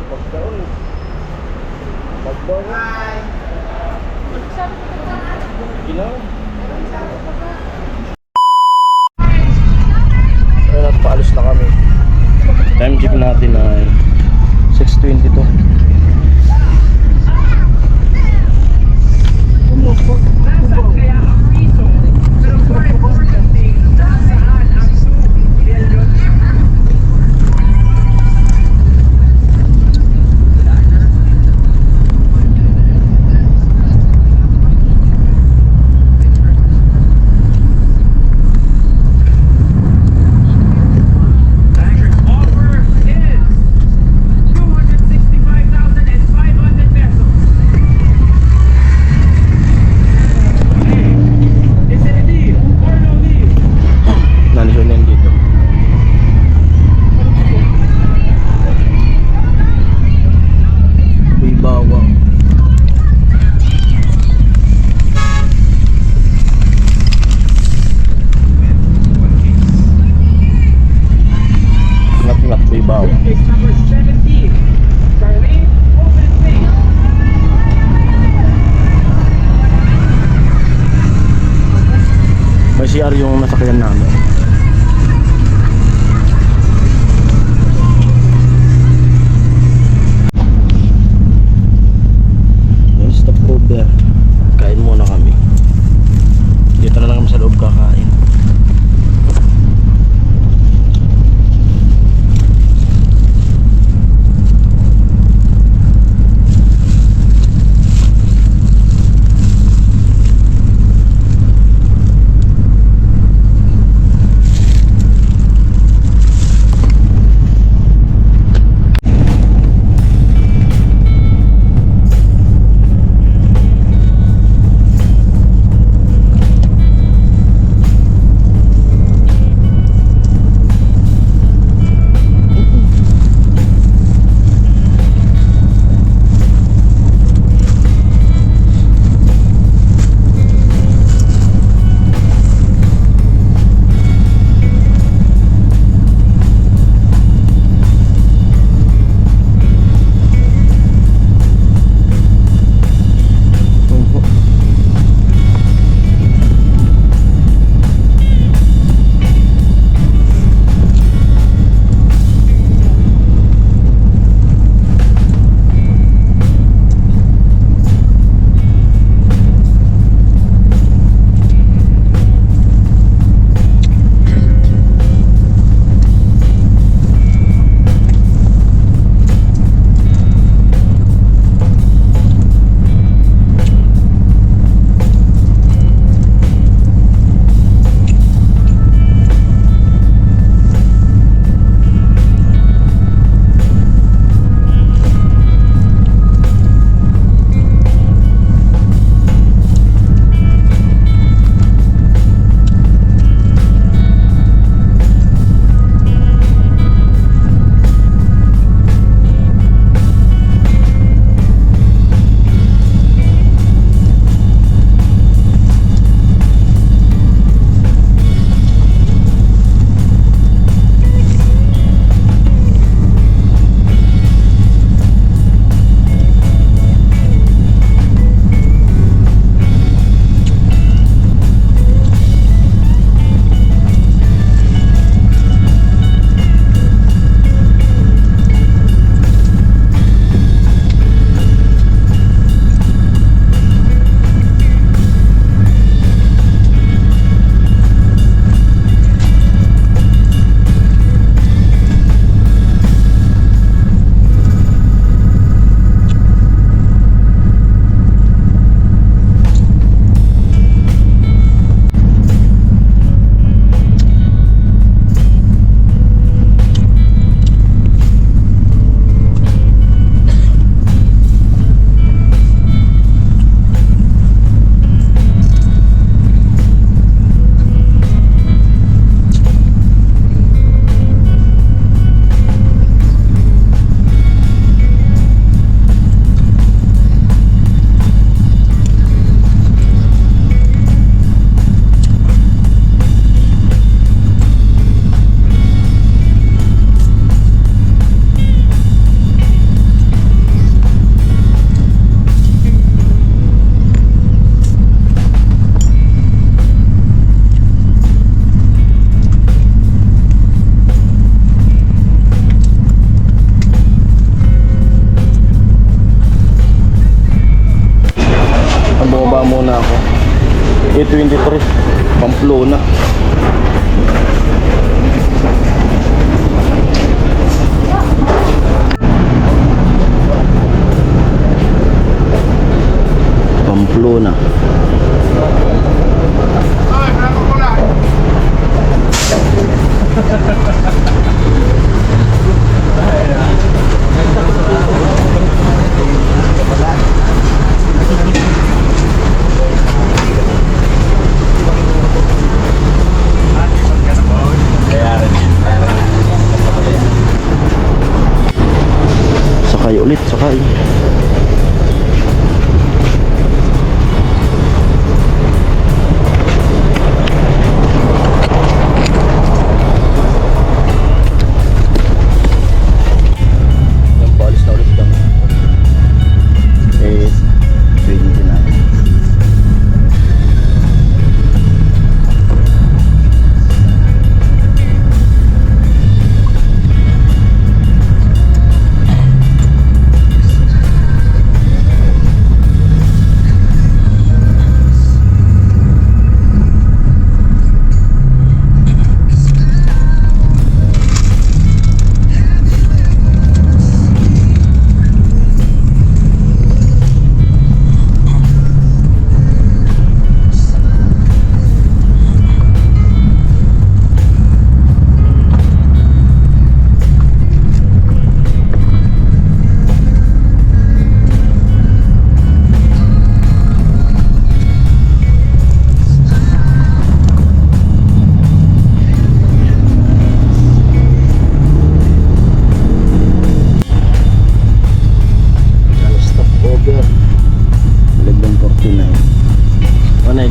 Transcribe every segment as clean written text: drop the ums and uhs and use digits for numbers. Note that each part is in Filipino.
Pagkaon. Pagkaon. Ginaw. Ayun at paalis na kami. Time check natin ay 6:22. A23 Pamplona. Pamplona. Sakay ulit, sakay. Yung paalis na ulit kami.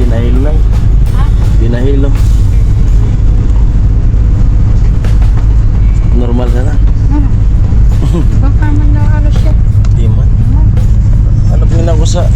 29. Dinahilo. Normal ka na? Baka man daw alos siya. Di man. Ano pina ko sa...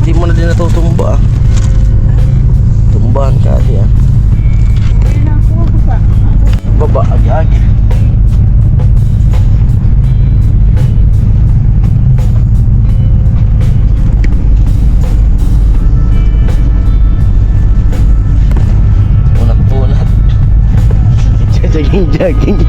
Di mo na din natutumba ah. Tumbahan ka ati ah. Nakuha ko pa. Baba, agi-agi. Unat-unat. Jogging-jogging.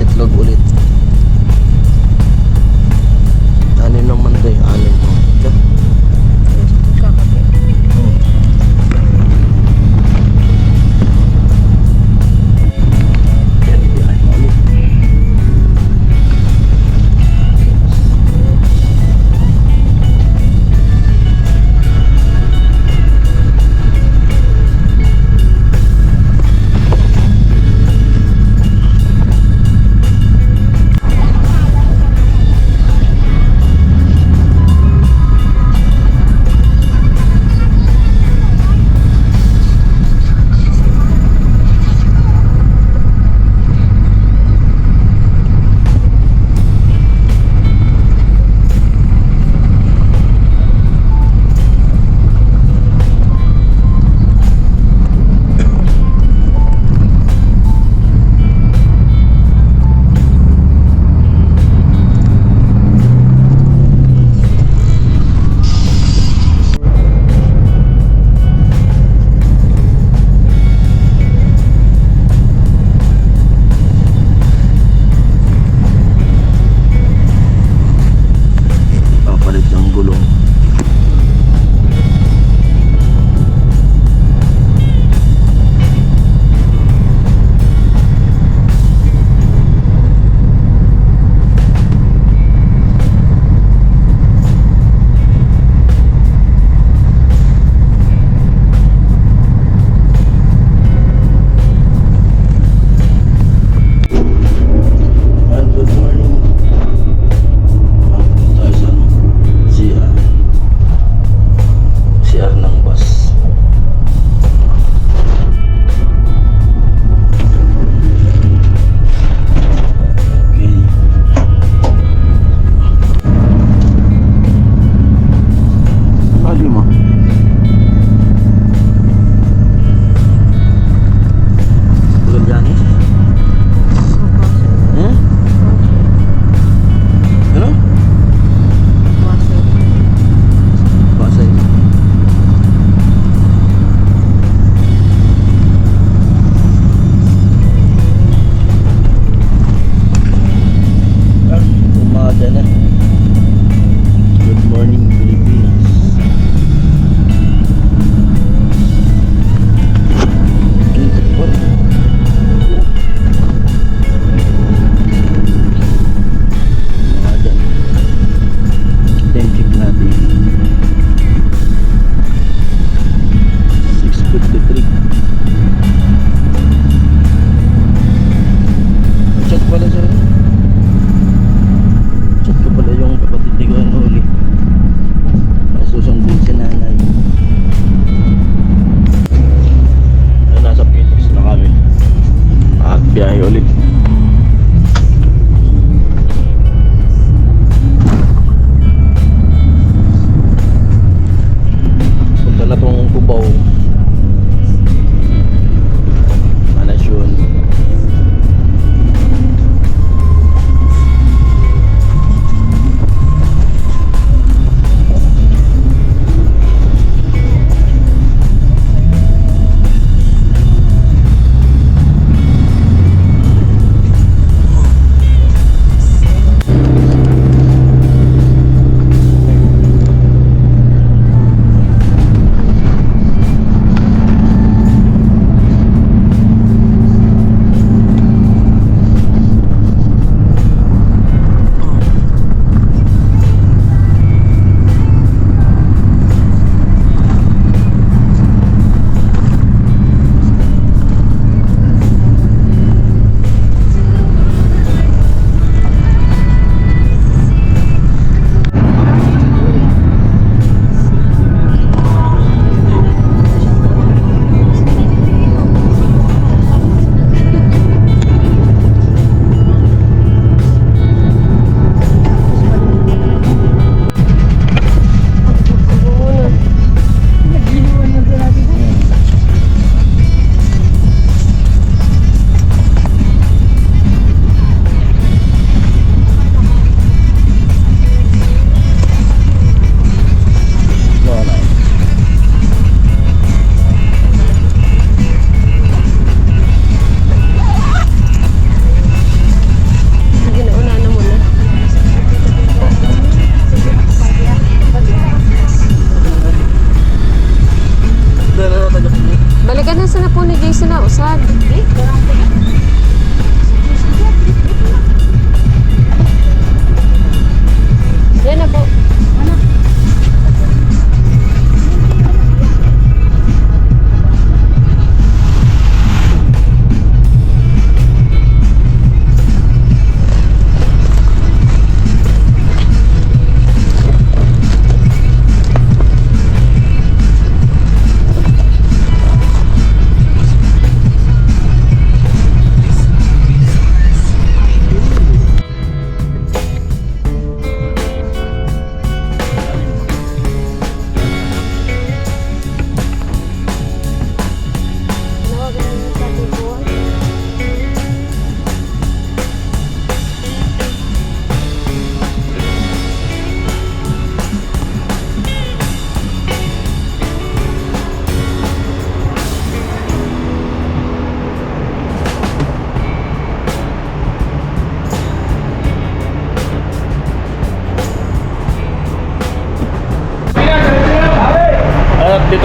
Itlog ulit. Ano naman to eh? Ano mo? Ito? Kakape.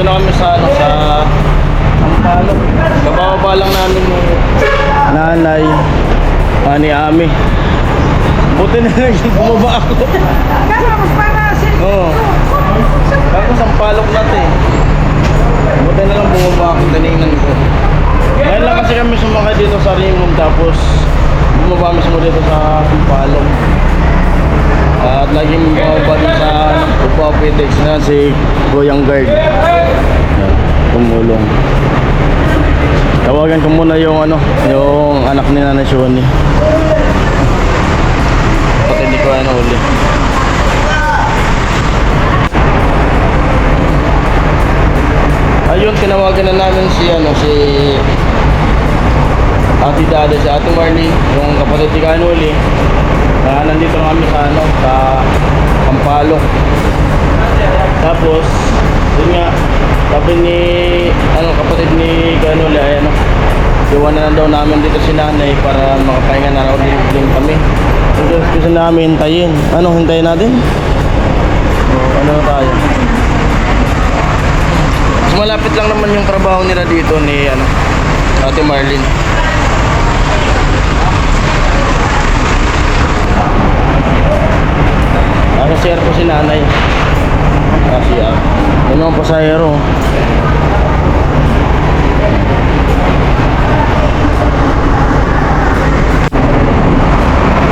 Nandito na kami sa Ampalo. Kabababa lang namin ni nanay, ni Ami. Buti na lang yung bumaba ako. Oo. Tapos Ampalok natin. Buti na lang bumaba ako, tinignan ko. Ngayon lang kasi kami sumakay dito sa Rimon, tapos bumaba kami dito sa Ampalok. At laging bumaba din sa Upapitex na si Goyang Guard. Tumulong. Tawagan ko muna yung yung anak ni Nanay Shoni. Pati hindi ko uli. Ayun, tinawagan na namin si Ate Dada, si Ate Marley, yung kapatid ni Kanuli. Nandito na kami sa Ampalok. Tapos yun nga, sabi ni kapatid ni Kanuli ay iwanan na daw namin dito si nanay para makapahinga na raw din kami. Gusto namin hintayin. Hintayin natin? Ano tayo? Mas malapit lang naman yung trabaho nila dito ni Ate Marlene. Share ko si nanay. Kasi ano ang pasahero.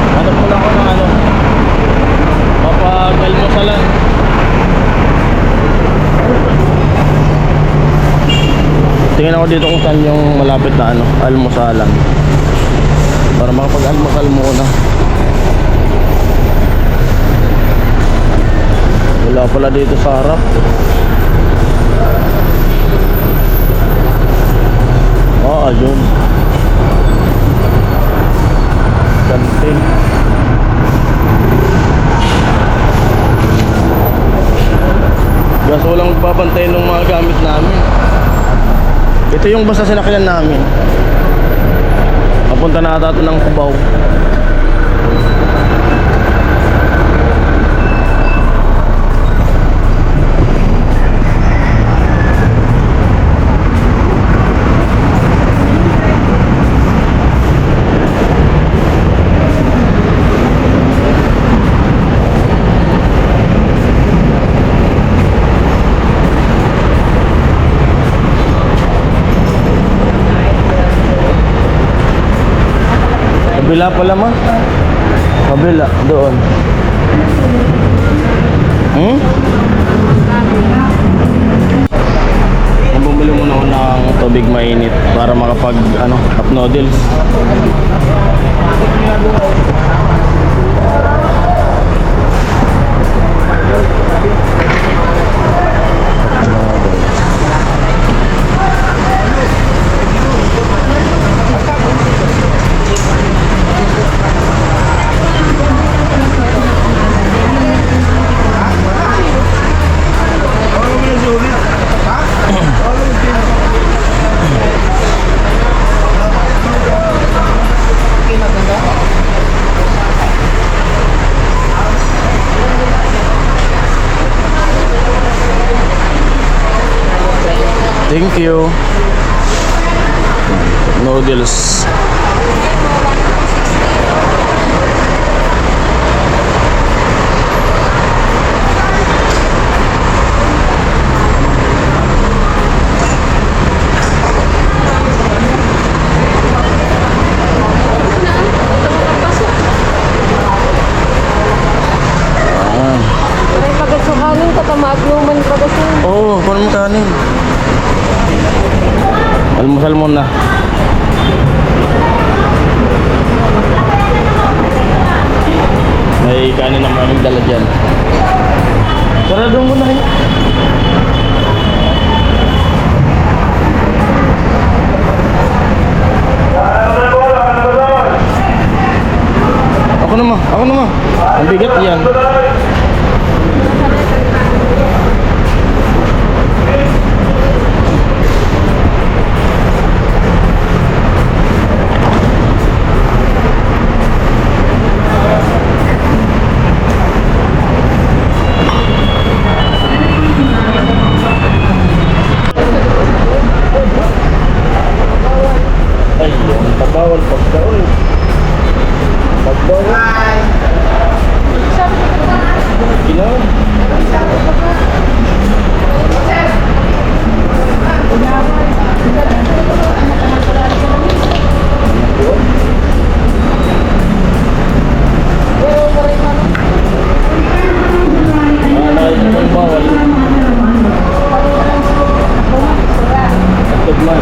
Hanap muna ako ng papagalmusalan. Tingnan ako dito kung saan yung malapit na almusalan. Para makapag-almusal muna. Wala pala dito sa harap. Ayun. Kantin. Gas walang magbabantay ng mga gamit namin. Ito yung basta sinakyan namin. Papunta na ata ito ng Cubao. Kabila pala ma. Kabila, doon. Bumili muna ako ng tubig mainit para makapag cup noodles. Thank you. Noodles. Oo, kunin mo kanin. Almusal muna. May kanin na maraming dala dyan. Sarado muna yun. Ako naman. Ang bigat yan. Ilaw. Nakita kong bawal. Tugman.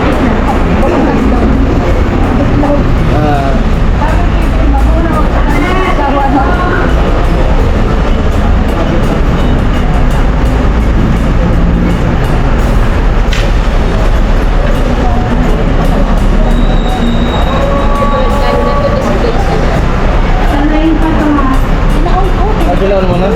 Adilaw mo na.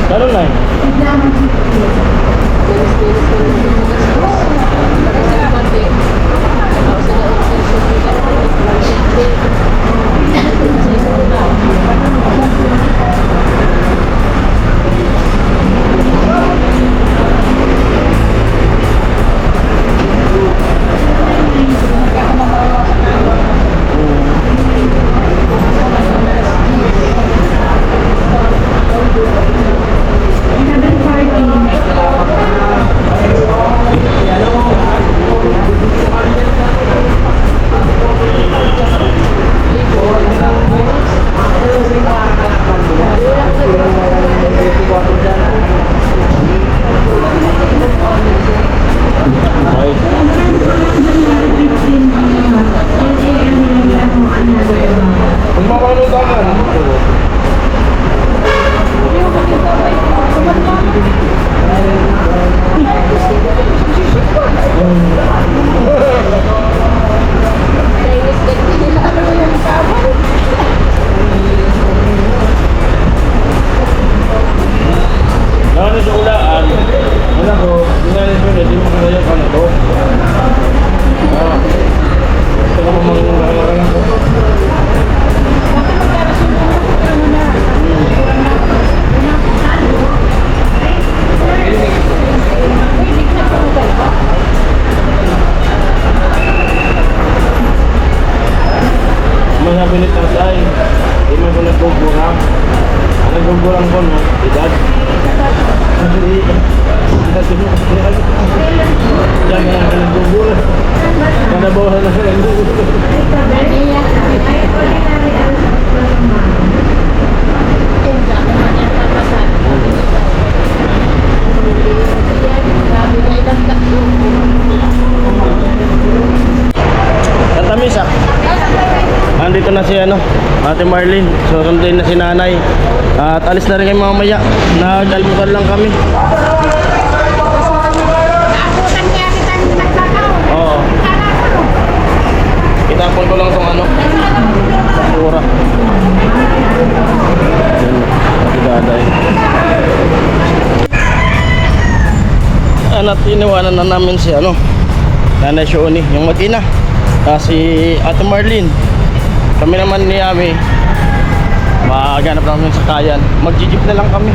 Lalo na eh. Nakano sa ulaan, wala ko, ginagawa ko na, di mo kaya ka na to. Gusto ko mamang ko. Masabilit ng say, di mo ko nagbuburang. Ang nagbuburang ko, no? Edad. Diyan nga lang ka nagbuburang. Manabawahan na ka nagbuburang. Katamis ah. Nandito na si Ate Marlene. So sunduin na si nanay. At alis na rin kayo mamaya. Nag-almusal lang kami. Oo. Itapon ko lang itong basura. Yan. Natigaday. At iniwanan na namin si Nanay Shoni, yung mag-ina. Si Ate Marlene. Kami naman ni Ami, maghanap namin sa kayan. Mag-jeep na lang kami.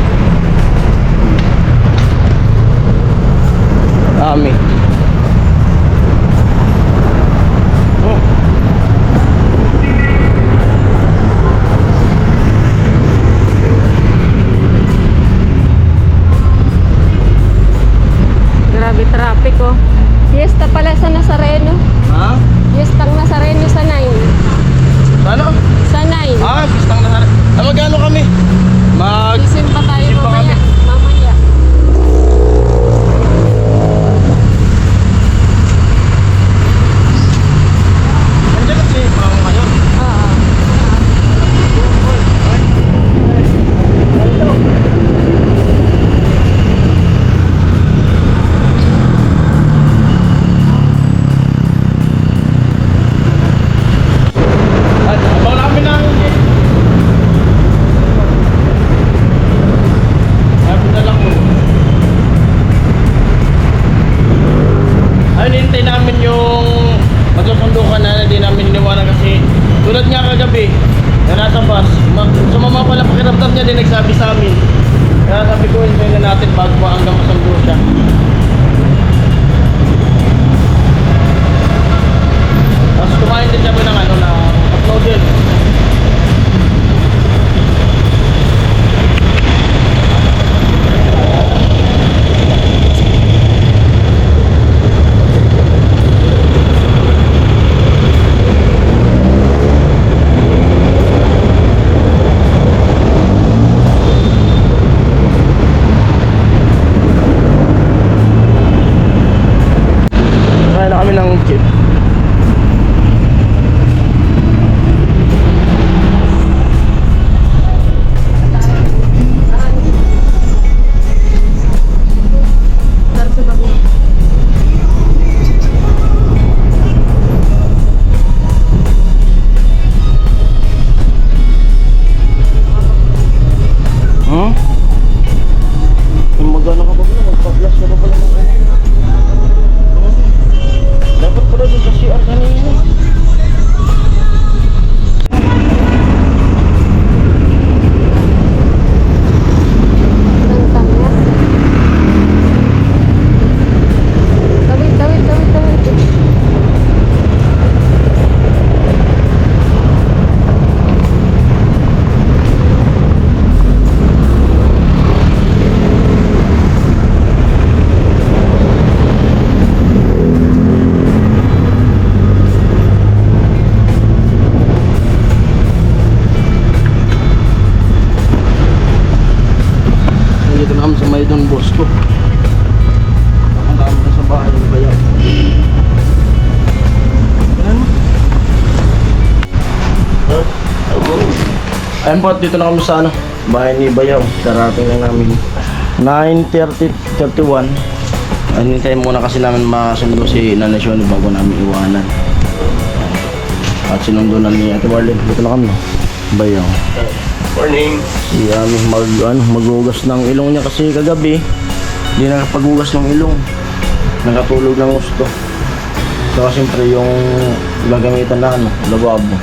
Ami. Oh. Grabe traffic oh. Fiesta pala sa Nazareno. Ha? Fiestang Nazareno sa 9. Ano? Sa 9. Pistang na. Magkano kami? Isin pa tayo Isin pa mamaya. kami. Mamaya. siya din nagsabi sa amin. Kaya sabi ko, hintayin na natin bago hanggang masundo siya. Tapos kumain din siya ng ano, na uploaded. Kaya na kami ng chip. Sarap sa bago. Hmm? Magano ka pa pala? Magpa-flash ka pa pala ng ano? Dapat pala dun sa CR kanina. Ang tamis. Tawid, tawid, tawid, tawid. Dito na kami sa may Don Bosco. Papunta kami na sa bahay ng bayan. Ayan. Ayan po, dito na kami sa ano, bahay ni Bayaw. Darating lang namin 9:31. Hinintay muna kasi namin masundo si Nanay Shoni bago namin iwanan. At sinundo na ni Ate Marlene. Dito na kami, no? Bayaw. Morning. Si maghugas ng ilong niya kasi kagabi hindi nakapaghugas ng ilong, nakatulog ng gusto. So siyempre yung gagamitan na ano, lababo.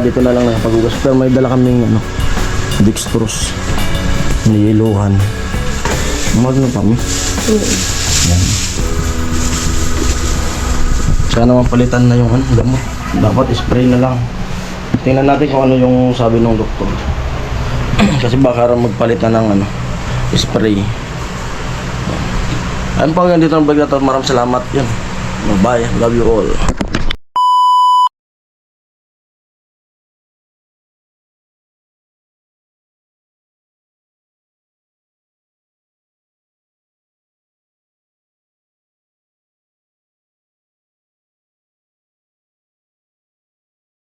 Dito na lang nakapaghugas, pero may dala kaming ano, dextrose, niluhan. Magno kami. Yan. Sana mapalitan na yung ano, gamot. Dapat spray na lang. Tingnan natin kung ano yung sabi ng doktor. Kasi baka magpalitan ng ano, spray. Ayun po, hanggang dito ang vlog na to. Maraming salamat. Yun. Bye. Love you all.